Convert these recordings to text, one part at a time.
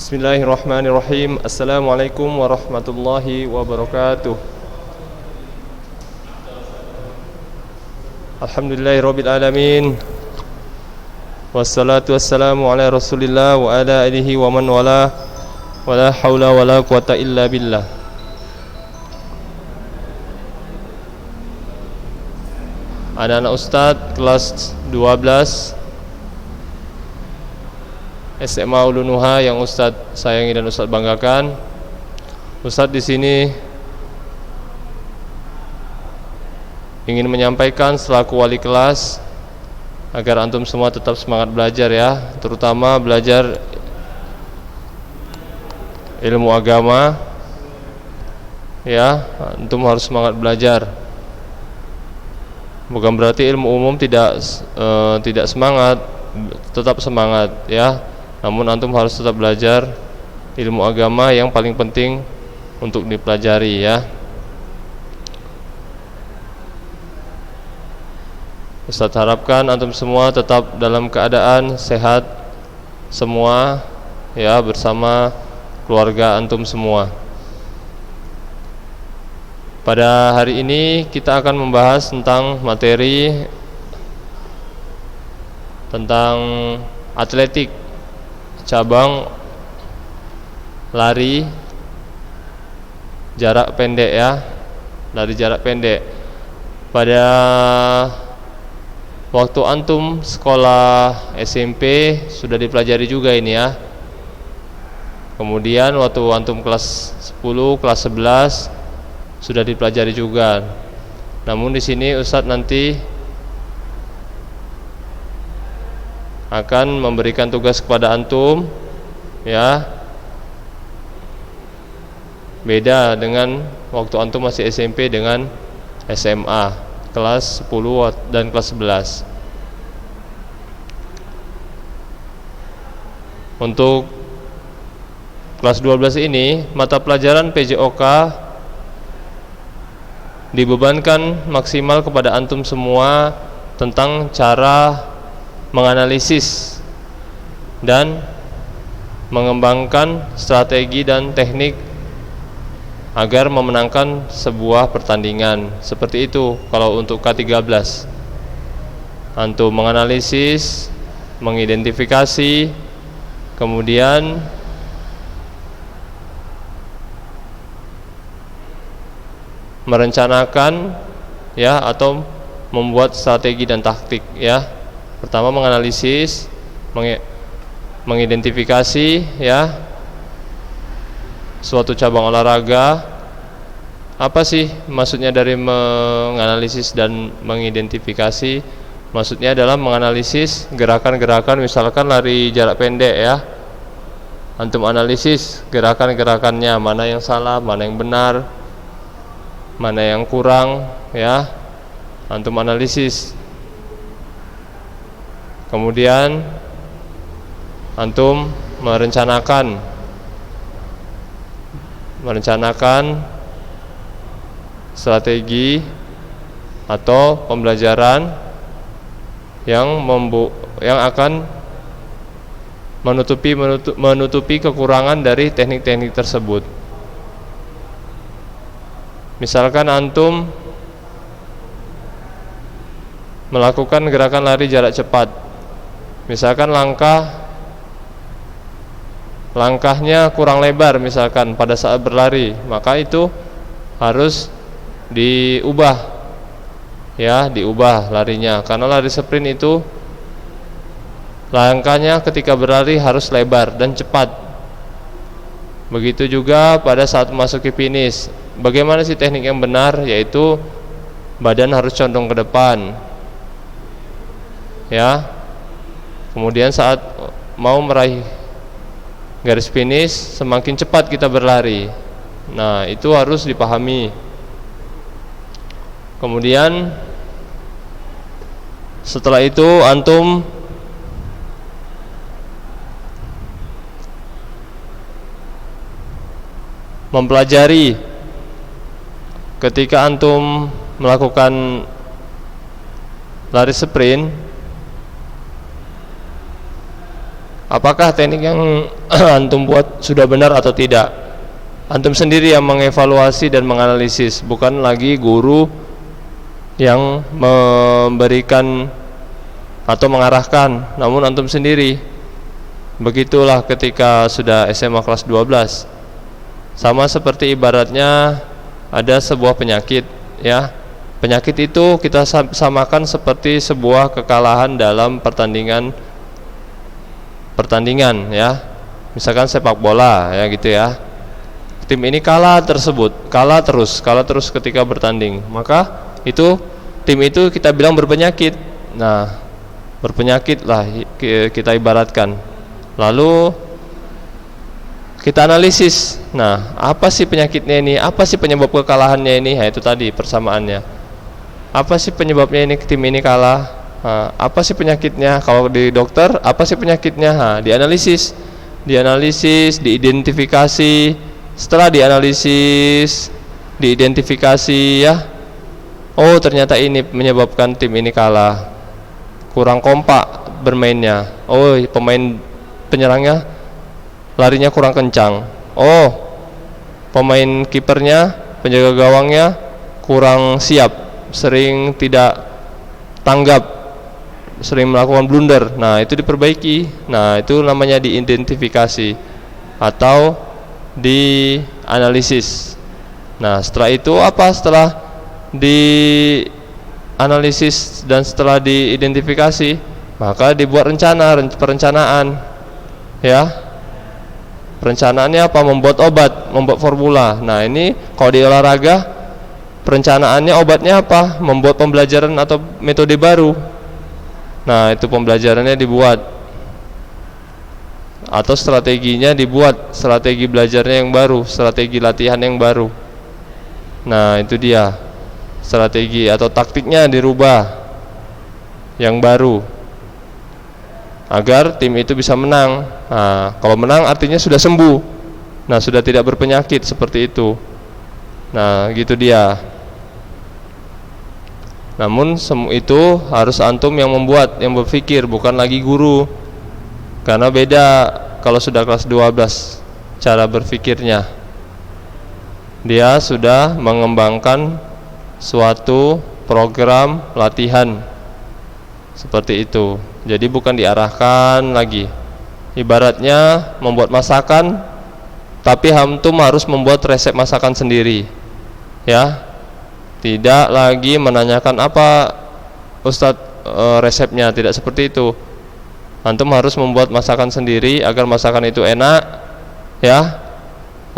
Bismillahirrahmanirrahim. Assalamualaikum warahmatullahi wabarakatuh. Alhamdulillahirabbil alamin. Wassalatu wassalamu ala Rasulillah wa ala alihi wa man wala. Wala haula wala quwata illa billah. Anak-anak Ustadz kelas 12 SMA Ulunuha yang Ustadz sayangi dan Ustadz banggakan. Ustadz di sini ingin menyampaikan selaku wali kelas agar antum semua tetap semangat belajar ya, terutama belajar ilmu agama ya. Antum harus semangat belajar. Bukan berarti ilmu umum tidak semangat, tetap semangat ya. Namun antum harus tetap belajar ilmu agama yang paling penting untuk dipelajari ya. Ustaz harapkan antum semua tetap dalam keadaan sehat semua ya, bersama keluarga antum semua. Pada hari ini kita akan membahas tentang materi tentang atletik, cabang lari jarak pendek ya, lari jarak pendek. Pada waktu antum sekolah SMP sudah dipelajari juga ini ya. Kemudian waktu antum kelas 10, kelas 11 sudah dipelajari juga. Namun di sini Ustadz nanti akan memberikan tugas kepada antum ya. Beda dengan waktu antum masih SMP dengan SMA kelas 10 dan kelas 11. Untuk kelas 12 ini mata pelajaran PJOK dibebankan maksimal kepada antum semua tentang cara menganalisis dan mengembangkan strategi dan teknik agar memenangkan sebuah pertandingan. Seperti itu kalau untuk K13. Antum menganalisis, mengidentifikasi, kemudian merencanakan ya, atau membuat strategi dan taktik ya. Pertama menganalisis, mengidentifikasi ya suatu cabang olahraga. Apa sih maksudnya dari menganalisis dan mengidentifikasi? Maksudnya adalah menganalisis gerakan-gerakan, misalkan lari jarak pendek ya. Antum analisis gerakan-gerakannya, mana yang salah, mana yang benar, mana yang kurang ya. Antum analisis. Kemudian antum merencanakan strategi atau pembelajaran yang akan menutupi kekurangan dari teknik-teknik tersebut. Misalkan antum melakukan gerakan lari jarak cepat. Misalkan langkahnya kurang lebar misalkan pada saat berlari, maka itu harus diubah ya, diubah larinya. Karena lari sprint itu langkahnya ketika berlari harus lebar dan cepat. Begitu juga pada saat memasuki finish. Bagaimana sih teknik yang benar? Yaitu badan harus condong ke depan ya. Kemudian saat mau meraih garis finish, semakin cepat kita berlari. Nah, itu harus dipahami. Kemudian Setelah itu antum mempelajari ketika antum melakukan lari sprint, apakah teknik yang antum buat sudah benar atau tidak. Antum sendiri yang mengevaluasi dan menganalisis, bukan lagi guru yang memberikan atau mengarahkan, namun antum sendiri. Begitulah ketika sudah SMA kelas 12. Sama seperti ibaratnya ada sebuah penyakit, ya. Penyakit itu kita samakan seperti sebuah kekalahan dalam pertandingan, ya. Misalkan sepak bola, ya gitu ya. Tim ini kalah terus ketika bertanding. Maka itu tim itu kita bilang berpenyakit. Nah, berpenyakit lah kita ibaratkan. Lalu kita analisis. Nah, apa sih penyakitnya ini? Apa sih penyebab kekalahannya ini? Nah, itu tadi persamaannya. Apa sih penyebabnya ini tim ini kalah? Nah, apa sih penyakitnya? Kalau di dokter, apa sih penyakitnya? Nah, dianalisis, diidentifikasi. Setelah dianalisis, diidentifikasi, ya. Oh, ternyata ini menyebabkan tim ini kalah. Kurang kompak bermainnya. Oh, pemain penyerangnya larinya kurang kencang. Oh, pemain kipernya, penjaga gawangnya kurang siap, sering tidak tanggap, sering melakukan blunder. Nah, itu diperbaiki. Nah, itu namanya diidentifikasi atau dianalisis. Nah, setelah itu apa? Setelah dianalisis dan setelah diidentifikasi, maka dibuat perencanaan, ya. Perencanaannya apa? Membuat obat, membuat formula. Nah, ini kalau di olahraga, perencanaannya obatnya apa? Membuat pembelajaran atau metode baru. Nah, itu pembelajarannya dibuat, atau strateginya dibuat, strategi belajarnya yang baru, strategi latihan yang baru. Nah, itu dia. Strategi atau taktiknya dirubah yang baru agar tim itu bisa menang. Nah, kalau menang artinya sudah sembuh. Nah, sudah tidak berpenyakit seperti itu. Nah, gitu dia. Namun itu harus antum yang membuat, yang berpikir, bukan lagi guru. Karena beda kalau sudah kelas 12 cara berpikirnya. Dia sudah mengembangkan suatu program latihan seperti itu. Jadi bukan diarahkan lagi. Ibaratnya membuat masakan, tapi antum harus membuat resep masakan sendiri, ya. Tidak lagi menanyakan apa Ustadz resepnya, tidak seperti itu. Antum harus membuat masakan sendiri agar masakan itu enak, ya.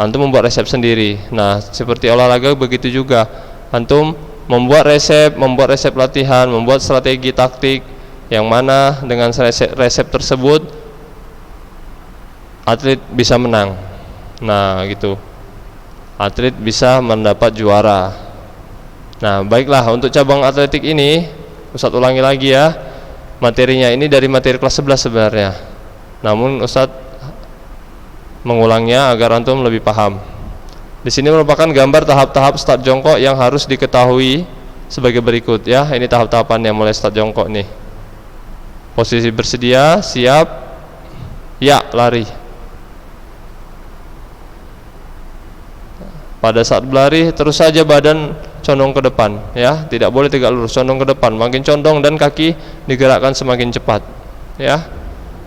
Antum membuat resep sendiri. Nah, seperti olahraga begitu juga. Antum membuat resep latihan, membuat strategi taktik yang mana dengan resep tersebut atlet bisa menang. Nah, gitu. Atlet bisa mendapat juara. Nah, baiklah, untuk cabang atletik ini Ustadz ulangi lagi ya. Materinya ini dari materi kelas 11 sebenarnya. Namun Ustadz mengulangnya agar antum lebih paham. Di sini merupakan gambar tahap-tahap start jongkok yang harus diketahui sebagai berikut, ya. Ini tahap-tahapannya mulai start jongkok nih. Posisi bersedia, siap, ya, lari. Pada saat berlari terus saja badan condong ke depan, ya, tidak boleh tegak lurus, condong ke depan. Makin condong dan kaki digerakkan semakin cepat, ya.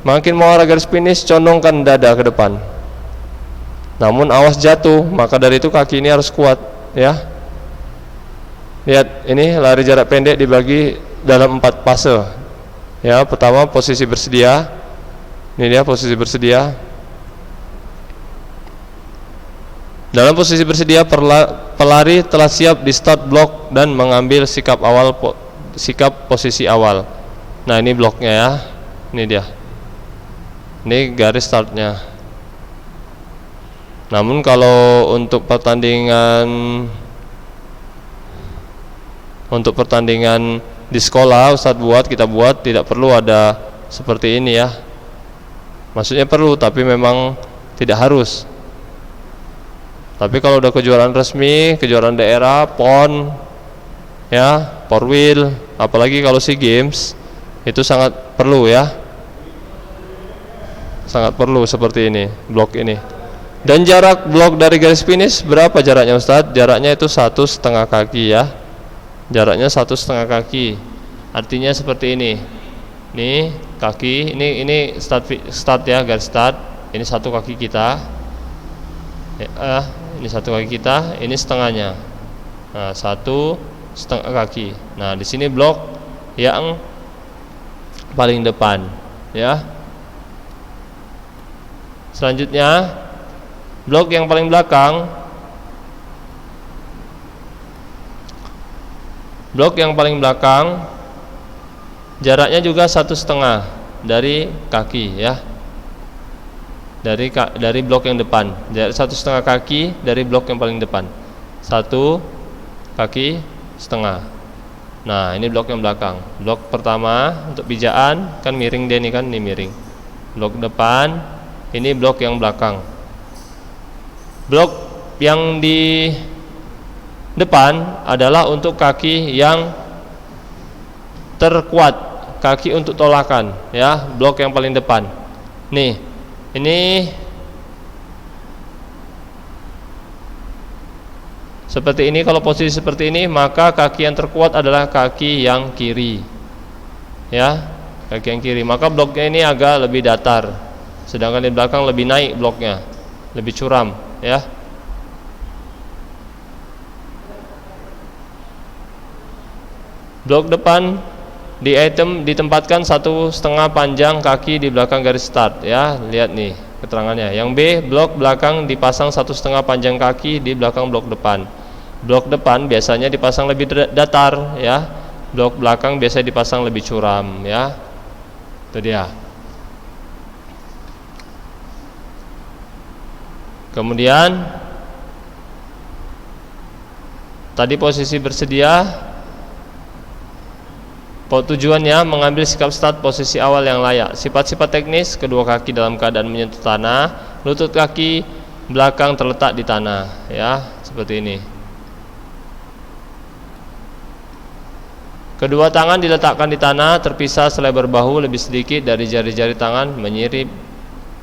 Makin mau arah garis finish, condongkan dada ke depan. Namun awas jatuh, maka dari itu kaki ini harus kuat, ya. Lihat, ini lari jarak pendek dibagi dalam 4 fase. Ya, pertama posisi bersedia. Ini dia posisi bersedia. Dalam posisi bersedia, pelari telah siap di start block dan mengambil sikap posisi awal. Nah, ini bloknya ya. Ini dia. Ini garis startnya. Namun kalau untuk pertandingan di sekolah Ustadz buat, kita buat, tidak perlu ada seperti ini ya. Maksudnya perlu, tapi memang tidak harus. Tapi kalau udah kejuaraan resmi, kejuaraan daerah, PON, ya, Porwil, apalagi kalau SEA Games, itu sangat perlu ya. Sangat perlu seperti ini, blok ini. Dan jarak blok dari garis finish berapa jaraknya Ustadz? Jaraknya itu 1,5 kaki ya. Jaraknya 1,5 kaki. Artinya seperti ini. Nih kaki, ini start ya, garis start. Ini 1 kaki kita. Ini 1 kaki kita, ini setengahnya. Nah, 1,5 kaki. Nah, di sini blok yang paling depan, ya. Selanjutnya, blok yang paling belakang. Blok yang paling belakang jaraknya juga 1,5 dari kaki, ya. Dari blok yang depan, jarak 1,5 kaki dari blok yang paling depan, 1 kaki setengah. Nah, ini blok yang belakang. Blok pertama untuk pijaan kan miring dia nih kan, ini miring. Blok depan, ini blok yang belakang. Blok yang di depan adalah untuk kaki yang terkuat, kaki untuk tolakan, ya. Blok yang paling depan. Nih. Ini seperti ini. Kalau posisi seperti ini, maka kaki yang terkuat adalah kaki yang kiri, ya, kaki yang kiri. Maka bloknya ini agak lebih datar, sedangkan di belakang lebih naik bloknya, lebih curam, ya. Blok depan di item ditempatkan 1,5 panjang kaki di belakang garis start, ya. Lihat nih keterangannya. Yang B, blok belakang dipasang 1,5 panjang kaki di belakang blok depan. Blok depan biasanya dipasang lebih datar, ya. Blok belakang biasanya dipasang lebih curam, ya. Itu dia. Kemudian tadi posisi bersedia, tujuannya mengambil sikap start posisi awal yang layak. Sifat-sifat teknis, kedua kaki dalam keadaan menyentuh tanah, lutut kaki belakang terletak di tanah, ya, seperti ini. Kedua tangan diletakkan di tanah, terpisah selebar bahu, lebih sedikit dari jari-jari tangan, menyirip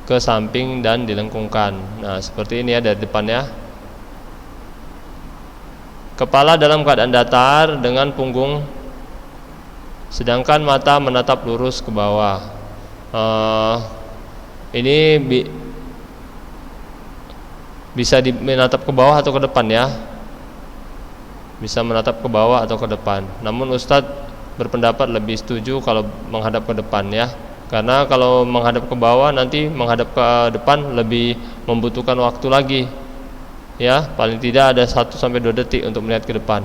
ke samping dan dilengkungkan. Nah, seperti ini ya dari depannya. Kepala dalam keadaan datar dengan punggung, sedangkan mata menatap lurus ke bawah. Ini bisa menatap ke bawah atau ke depan, ya. Bisa menatap ke bawah atau ke depan. Namun Ustadz berpendapat lebih setuju kalau menghadap ke depan, ya. Karena kalau menghadap ke bawah nanti menghadap ke depan lebih membutuhkan waktu lagi, ya. Paling tidak ada 1-2 detik untuk melihat ke depan.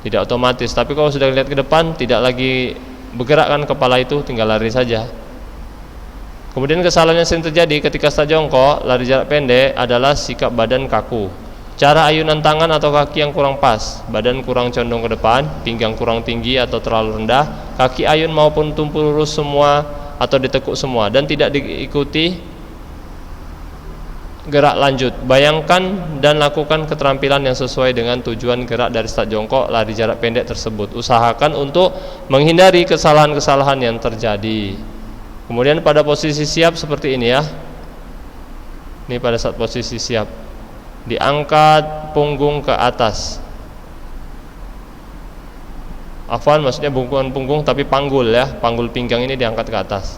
Tidak otomatis. Tapi kalau sudah lihat ke depan, tidak lagi bergerakkan kepala itu, tinggal lari saja. Kemudian kesalahan yang sering terjadi ketika start jongkok, lari jarak pendek adalah sikap badan kaku, cara ayunan tangan atau kaki yang kurang pas, badan kurang condong ke depan, pinggang kurang tinggi atau terlalu rendah, kaki ayun maupun tumpu lurus semua atau ditekuk semua, dan tidak diikuti gerak lanjut. Bayangkan dan lakukan keterampilan yang sesuai dengan tujuan gerak dari start jongkok lari jarak pendek tersebut. Usahakan untuk menghindari kesalahan-kesalahan yang terjadi. Kemudian pada posisi siap seperti ini, ya. Ini pada saat posisi siap, diangkat punggung ke atas. Afwan, maksudnya bukan punggung tapi panggul, ya. Panggul pinggang ini diangkat ke atas.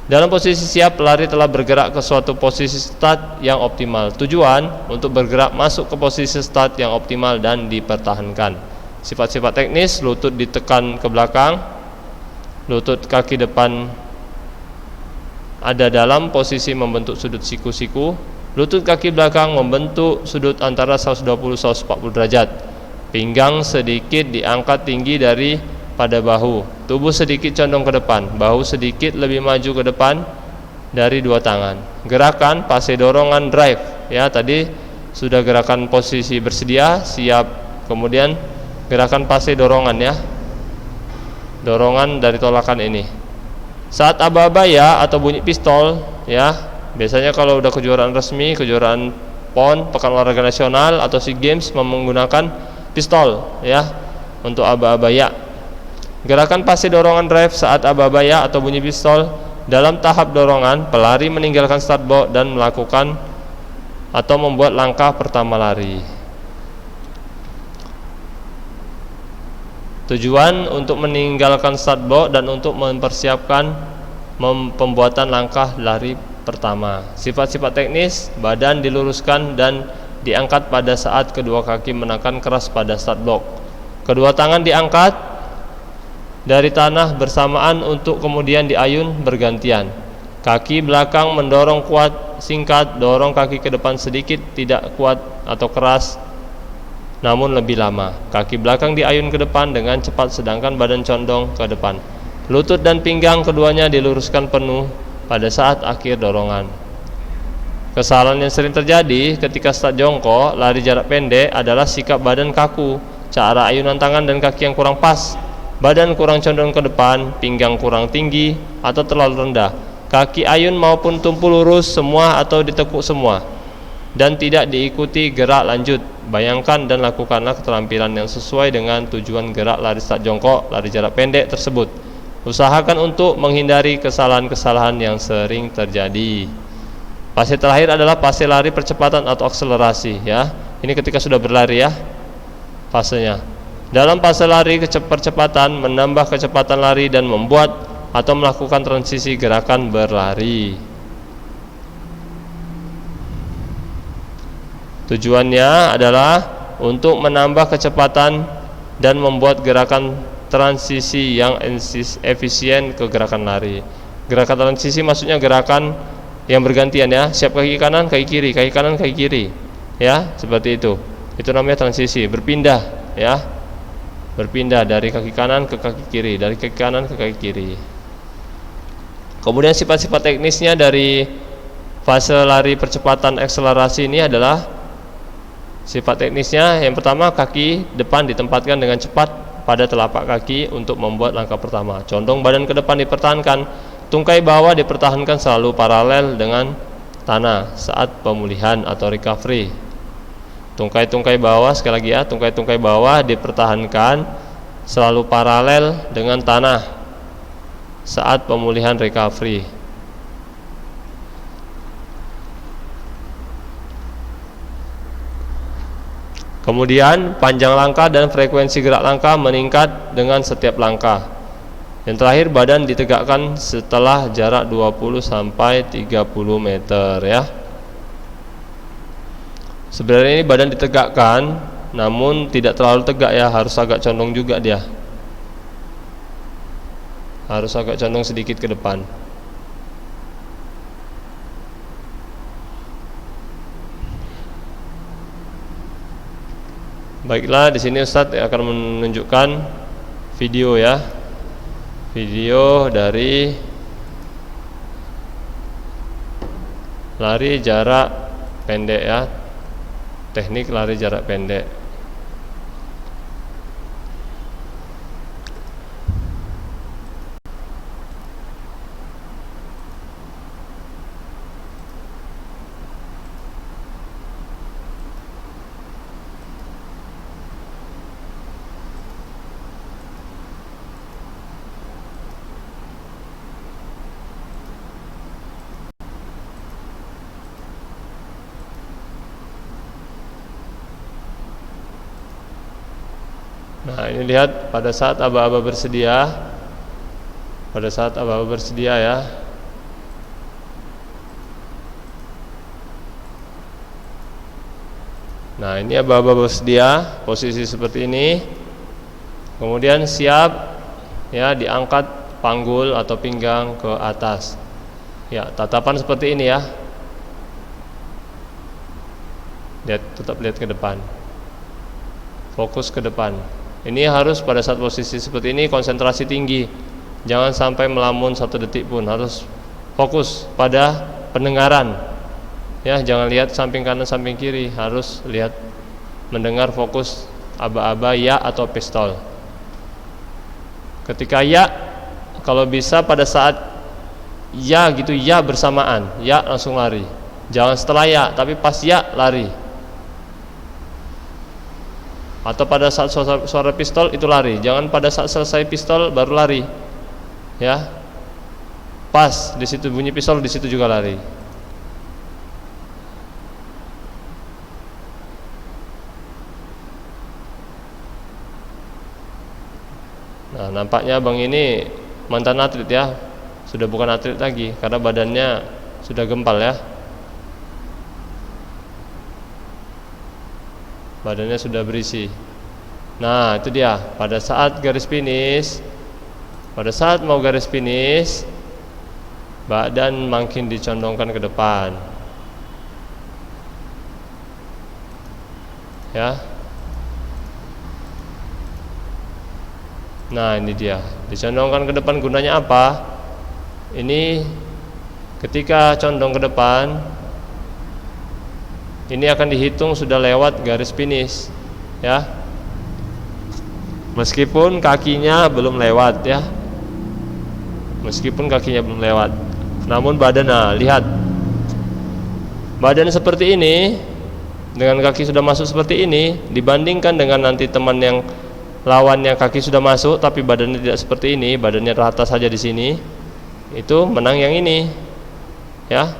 Dalam posisi siap, pelari telah bergerak ke suatu posisi start yang optimal. Tujuan untuk bergerak masuk ke posisi start yang optimal dan dipertahankan. Sifat-sifat teknis, lutut ditekan ke belakang, lutut kaki depan ada dalam posisi membentuk sudut siku-siku, lutut kaki belakang membentuk sudut antara 120-140 derajat. Pinggang sedikit diangkat tinggi dari pada bahu, tubuh sedikit condong ke depan, bahu sedikit lebih maju ke depan dari dua tangan. Gerakan fase dorongan drive, ya, tadi sudah gerakan posisi bersedia siap, kemudian gerakan fase dorongan, ya. dorongan dari tolakan ini. Saat aba-aba ya atau bunyi pistol ya, biasanya kalau udah kejuaraan resmi, kejuaraan PON, Pekan Olahraga Nasional atau SEA Games menggunakan pistol ya untuk aba-aba ya. Gerakan pasti dorongan drive saat aba-aba ya atau bunyi pistol. Dalam tahap dorongan, pelari meninggalkan start block dan melakukan atau membuat langkah pertama lari. Tujuan untuk meninggalkan start block dan untuk mempersiapkan pembuatan langkah lari pertama. Sifat-sifat teknis, badan diluruskan dan diangkat pada saat kedua kaki menekan keras pada start block. Kedua tangan diangkat dari tanah bersamaan untuk kemudian diayun bergantian. Kaki belakang mendorong kuat, singkat, dorong kaki ke depan sedikit, tidak kuat atau keras namun lebih lama. Kaki belakang diayun ke depan dengan cepat sedangkan badan condong ke depan. Lutut dan pinggang keduanya diluruskan penuh pada saat akhir dorongan. Kesalahan yang sering terjadi ketika start jongkok lari jarak pendek adalah sikap badan kaku, cara ayunan tangan dan kaki yang kurang pas, badan kurang condong ke depan, pinggang kurang tinggi atau terlalu rendah, kaki ayun maupun tumpu lurus semua atau ditekuk semua, dan tidak diikuti gerak lanjut. Bayangkan dan lakukanlah keterampilan yang sesuai dengan tujuan gerak lari start jongkok, lari jarak pendek tersebut. Usahakan untuk menghindari kesalahan-kesalahan yang sering terjadi. Fase terakhir adalah fase lari percepatan atau akselerasi ya. Ini ketika sudah berlari ya fasenya. Dalam fase lari percepatan menambah kecepatan lari dan membuat atau melakukan transisi gerakan berlari. Tujuannya adalah untuk menambah kecepatan dan membuat gerakan transisi yang efisien ke gerakan lari. Gerakan transisi maksudnya gerakan yang bergantian ya, siap kaki kanan, kaki kiri, kaki kanan, kaki kiri. Ya, seperti itu. Itu namanya transisi, berpindah ya. Berpindah dari kaki kanan ke kaki kiri, dari kaki kanan ke kaki kiri. Kemudian sifat-sifat teknisnya dari fase lari percepatan akselerasi ini adalah sifat teknisnya yang pertama, kaki depan ditempatkan dengan cepat pada telapak kaki untuk membuat langkah pertama. Condong badan ke depan dipertahankan, tungkai bawah dipertahankan selalu paralel dengan tanah saat pemulihan atau recovery. Tungkai-tungkai bawah, sekali lagi ya, tungkai-tungkai bawah dipertahankan selalu paralel dengan tanah saat pemulihan recovery. Kemudian panjang langkah dan frekuensi gerak langkah meningkat dengan setiap langkah. Yang terakhir, badan ditegakkan setelah jarak 20 sampai 30 meter ya. Sebenarnya ini badan ditegakkan namun tidak terlalu tegak ya, harus agak condong juga dia. Harus agak condong sedikit ke depan. Baiklah, di sini Ustadz akan menunjukkan video ya. Video dari lari jarak pendek ya. Teknik lari jarak pendek. Nah, ini lihat pada saat aba-aba bersedia. Pada saat aba-aba bersedia ya. Nah, ini aba-aba bersedia, posisi seperti ini. Kemudian siap ya, diangkat panggul atau pinggang ke atas. Ya, tatapan seperti ini ya. Lihat, tetap lihat ke depan. Fokus ke depan. Ini harus pada saat posisi seperti ini konsentrasi tinggi. Jangan sampai melamun satu detik pun, harus fokus pada pendengaran. Ya, jangan lihat samping kanan samping kiri, harus lihat mendengar, fokus aba-aba ya atau pistol. Ketika ya, kalau bisa pada saat ya gitu, ya bersamaan, ya langsung lari. Jangan setelah ya, tapi pas ya lari. Atau pada saat suara pistol itu lari. Jangan pada saat selesai pistol baru lari. Ya. Pas di situ bunyi pistol, di situ juga lari. Nah, nampaknya Bang ini mantan atlet ya. Sudah bukan atlet lagi karena badannya sudah gempal ya. Badannya sudah berisi. Nah, itu dia. Pada saat garis finish, pada saat mau garis finish, badan makin dicondongkan ke depan. Ya. Nah, ini dia. Dicondongkan ke depan gunanya apa? Ini ketika condong ke depan, ini akan dihitung sudah lewat garis finish, ya. Meskipun kakinya belum lewat ya. Meskipun kakinya belum lewat. Namun badan, nah, lihat. Badan seperti ini dengan kaki sudah masuk seperti ini dibandingkan dengan nanti teman yang lawannya kaki sudah masuk tapi badannya tidak seperti ini, badannya rata saja di sini, itu menang yang ini, ya,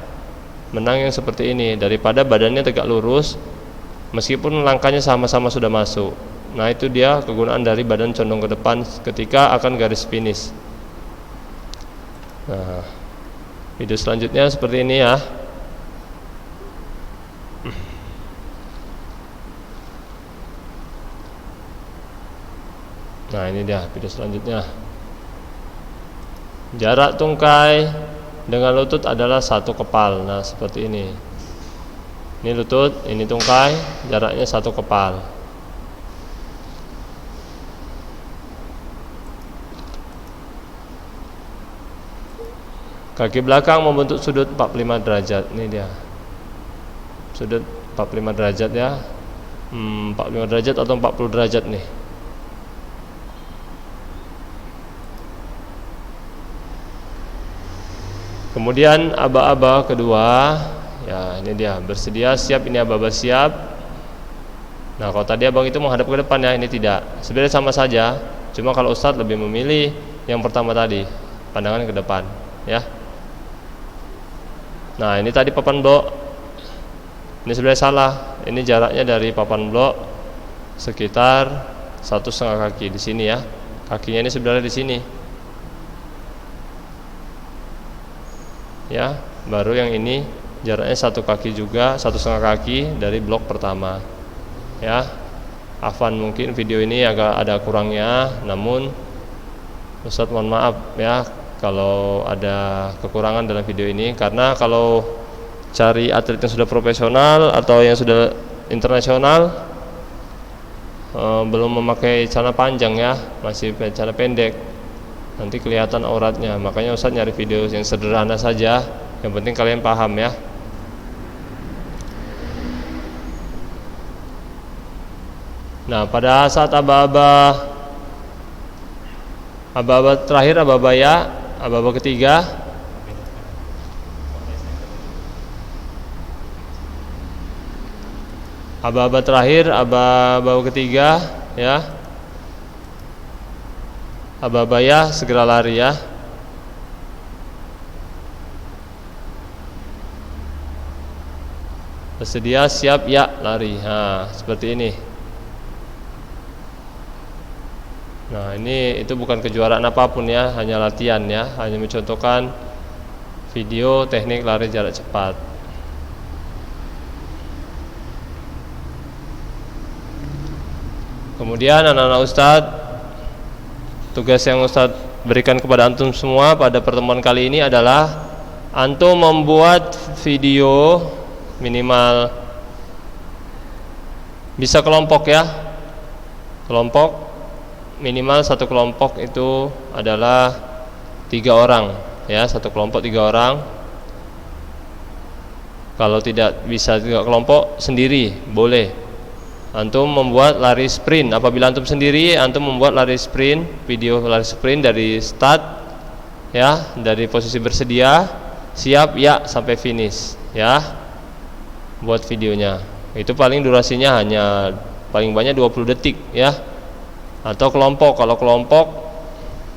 menang yang seperti ini daripada badannya tegak lurus meskipun langkahnya sama-sama sudah masuk. Nah, itu dia kegunaan dari badan condong ke depan ketika akan garis finish. Nah, video selanjutnya seperti ini ya. Nah, ini dia video selanjutnya. Jarak tungkai dengan lutut adalah 1 kepal. Nah, seperti ini. Ini lutut, ini tungkai, jaraknya 1 kepal. Kaki belakang membentuk sudut 45 derajat. Ini dia. Sudut 45 derajat ya. 45 derajat atau 40 derajat nih. Kemudian aba-aba kedua, ya ini dia, bersedia siap, ini aba-aba siap. Nah, kalau tadi abang itu menghadap ke depan ya, ini tidak. Sebenarnya sama saja, cuma kalau Ustadz lebih memilih yang pertama tadi, pandangan ke depan, ya. Nah, ini tadi papan blok. Ini sebenarnya salah. Ini jaraknya dari papan blok sekitar 1,5 kaki di sini ya. Kakinya ini sebenarnya di sini. Ya, baru yang ini jaraknya 1 kaki juga, 1,5 kaki dari blok pertama. Ya, Afwan, mungkin video ini agak ada kurangnya, namun Ustadz mohon maaf ya kalau ada kekurangan dalam video ini, karena kalau cari atlet yang sudah profesional atau yang sudah internasional belum memakai celana panjang ya, masih celana pendek, nanti kelihatan auratnya. Makanya Ustadz nyari video yang sederhana saja, yang penting kalian paham ya. Nah, pada saat aba-aba terakhir, aba-aba ya, aba-aba ketiga, aba-aba terakhir, aba-aba ketiga ya. Aba-aba ya, segera lari ya. Bersedia siap ya, lari. Nah, seperti ini. Nah, ini itu bukan kejuaraan apapun ya, hanya latihan ya, hanya mencontohkan video teknik lari jarak cepat. Kemudian anak-anak Ustadz, tugas yang Ustadz berikan kepada antum semua pada pertemuan kali ini adalah antum membuat video minimal bisa kelompok ya, kelompok minimal satu kelompok itu adalah 3 orang ya, satu kelompok 3 orang. Kalau tidak bisa 3 kelompok sendiri boleh, Antum membuat lari sprint. Apabila antum sendiri, antum membuat lari sprint, video lari sprint dari start, ya, dari posisi bersedia, siap, ya, sampai finish, ya. Buat videonya. Itu paling durasinya hanya paling banyak 20 detik, ya. Atau kelompok, kalau kelompok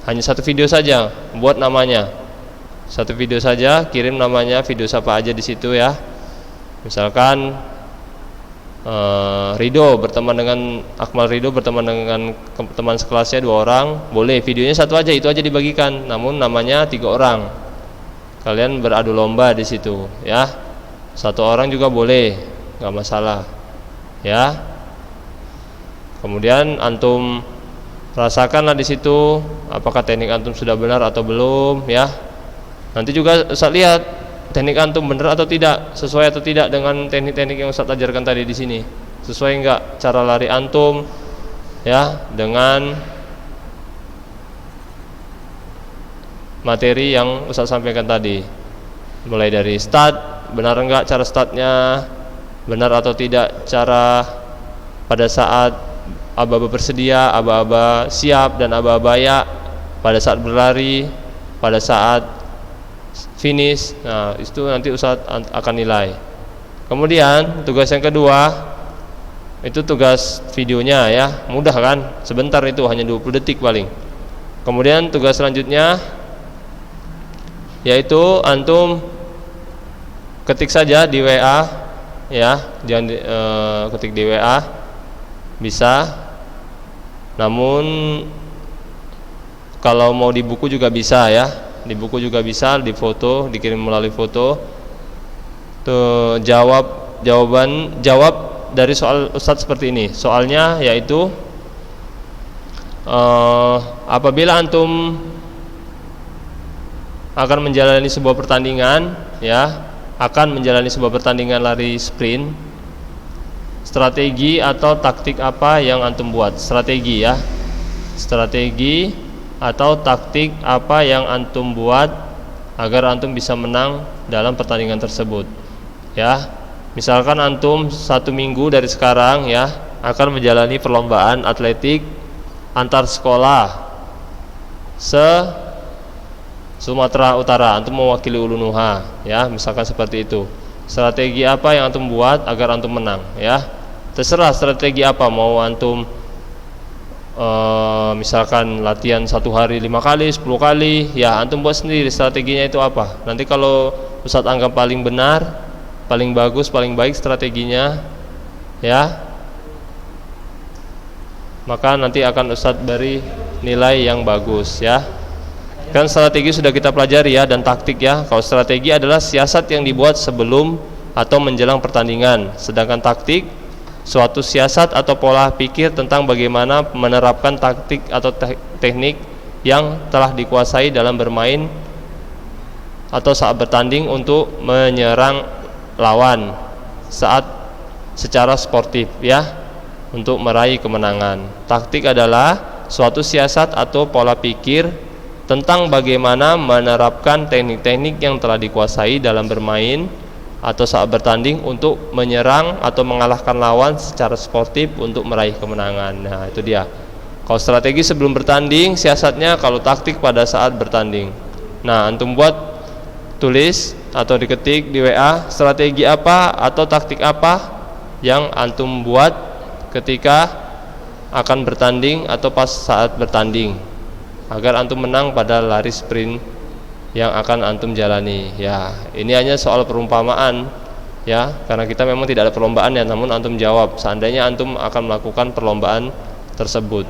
hanya satu video saja, buat namanya. Satu video saja, kirim namanya, video siapa aja di situ, ya. Misalkan Ridho berteman dengan Akmal Ridho berteman dengan teman sekelasnya 2 orang, boleh videonya satu aja, itu aja dibagikan. Namun namanya 3 orang. Kalian beradu lomba di situ, ya. 1 orang juga boleh, nggak masalah, ya. Kemudian antum rasakanlah di situ apakah teknik antum sudah benar atau belum, ya. Nanti juga Ustaz lihat teknik antum benar atau tidak, sesuai atau tidak dengan teknik-teknik yang Ustaz ajarkan tadi di sini. Sesuai enggak cara lari antum, ya, dengan materi yang Ustaz sampaikan tadi. Mulai dari start, benar enggak cara startnya, benar atau tidak cara pada saat aba-aba bersedia, aba-aba siap, dan aba-aba ya, pada saat berlari, pada saat finish. Nah, itu nanti Ustaz akan nilai. Kemudian tugas yang kedua, itu tugas videonya, ya. Mudah kan? Sebentar, itu hanya 20 detik paling. Kemudian tugas selanjutnya yaitu antum ketik saja di WA, ya. Jangan ketik di WA, bisa. Namun kalau mau di buku juga bisa, ya. Di buku juga bisa, di foto, dikirim melalui foto. Tuh, jawab dari soal Ustadz seperti ini. Soalnya yaitu apabila antum akan menjalani sebuah pertandingan, ya, akan menjalani sebuah pertandingan lari sprint, strategi atau taktik apa yang antum buat? Strategi, ya. Strategi atau taktik apa yang antum buat agar antum bisa menang dalam pertandingan tersebut, ya. Misalkan antum 1 minggu dari sekarang, ya, akan menjalani perlombaan atletik antar sekolah Sumatera Utara, antum mewakili Ulunuha, ya, misalkan seperti itu. Strategi apa yang antum buat agar antum menang, ya. Terserah strategi apa, mau antum misalkan latihan 1 hari 5 kali, 10 kali, ya, antum buat sendiri strateginya itu apa. Nanti kalau Ustadz anggap paling benar, paling bagus, paling baik strateginya, ya, maka nanti akan Ustadz beri nilai yang bagus, ya. Kan strategi sudah kita pelajari, ya, dan taktik, ya. Kalau strategi adalah siasat yang dibuat sebelum atau menjelang pertandingan, sedangkan taktik suatu siasat atau pola pikir tentang bagaimana menerapkan taktik atau teknik yang telah dikuasai dalam bermain atau saat bertanding untuk menyerang lawan saat secara sportif, ya, untuk meraih kemenangan. Taktik adalah suatu siasat atau pola pikir tentang bagaimana menerapkan teknik-teknik yang telah dikuasai dalam bermain atau saat bertanding untuk menyerang atau mengalahkan lawan secara sportif untuk meraih kemenangan. Nah, itu dia. Kalau strategi sebelum bertanding, siasatnya. Kalau taktik pada saat bertanding. Nah, antum buat, tulis atau diketik di WA strategi apa atau taktik apa yang antum buat ketika akan bertanding atau pas saat bertanding agar antum menang pada lari sprint yang akan antum jalani, ya. Ini hanya soal perumpamaan, ya, karena kita memang tidak ada perlombaan, ya, namun antum jawab seandainya antum akan melakukan perlombaan tersebut,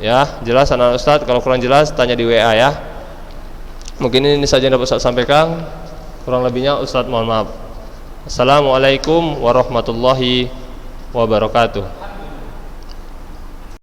ya. Jelas anak Ustadz? Kalau kurang jelas tanya di WA, ya. Mungkin ini saja yang dapat Ustadz sampaikan, kurang lebihnya Ustadz mohon maaf. Assalamualaikum warahmatullahi wabarakatuh.